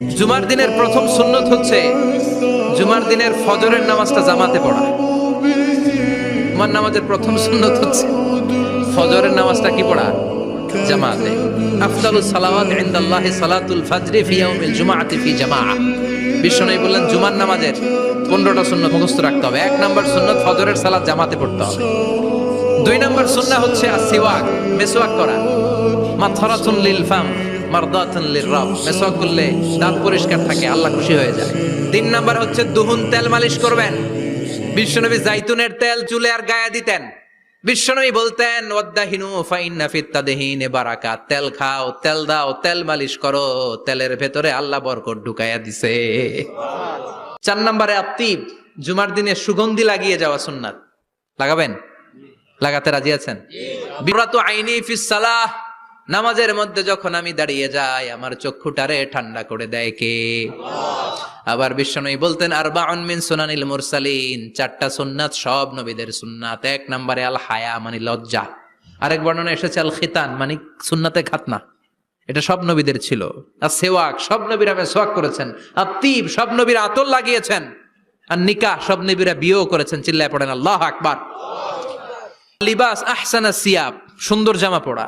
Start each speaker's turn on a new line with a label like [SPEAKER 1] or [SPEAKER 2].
[SPEAKER 1] জুমার দিনের প্রথম সুন্নত হচ্ছে জুমার দিনের ফজরের নামাজটা জামাতে পড়া। জুমার নামাজের প্রথম সুন্নত হচ্ছে ফজরের নামাজটা কি পড়া? জামাতে। আফদালুস সালাওয়াত ইনদাল্লাহি সালাতুল ফাজরি ফি ইয়াউমিল জুমআতি ফি জামাআহ। বিশ্বনবী বললেন জুমার নামাজের 15টা সুন্নত মুখস্থ রাখতে হবে। 1 নাম্বার সুন্নত ফজরের সালাত জামাতে পড়তে হবে। 2 নাম্বার সুন্নাহ হচ্ছে আসওয়াক, মেসওয়াক করা। মাথরাতুন লিল ফাম মারদাতুন লিররাব, মেসওয়াক করলে দাঁত পরিষ্কার থাকে, আল্লাহ খুশি হয়ে যায়। 3 নাম্বার হচ্ছে দুহুন, তেল মালিশ করবেন। বিশ্বনবী জাইতুনের তেল চুলে আর গায়ে দিতেন। বিশ্বনবী বলতেন ওয়াদাহিনু ফাইন্না ফিত তাদহিনে বারাকাত, তেল খাও, তেল দাও, তেল মালিশ করো, তেলের ভেতরে আল্লাহ বরকত ঢুকাইয়া দিছে। 4 নম্বরে আত্তিব, জুমার দিনে সুগন্ধি লাগিয়ে যাওয়া সুন্নাত। লাগাবেন? লাগাতে রাজি আছেন? বিরাতু আইনি ফিস সালাহ, নামাজের মধ্যে যখন আমি দাঁড়িয়ে যাই আমার চক্ষুটারে ঠান্ডা করে দেয় কে? আবার বিশ্বনবী বলতেন আরবাউন মিন সুনানিল মুরসালিন, 4টা সুন্নাত সব নবীদের সুন্নাত। 1 নম্বরে আল হায়া মানে লজ্জা। আরেক বর্ণনা এসেছে আল খিতান মানে সুন্নাতে খাতনা, এটা সব নবীদের ছিল। আর সেওয়াক, সব নবীরা মেসওয়াক করেছেন। আর তিব, সব নবীরা আতর লাগিয়েছেন। আর নিকাহ, সব নবীরা বিয়েও করেছেন। চিল্লায় পড়েন আল্লাহু আকবার। লিবাস আহসানাস সিয়াব, সুন্দর জামা পরা।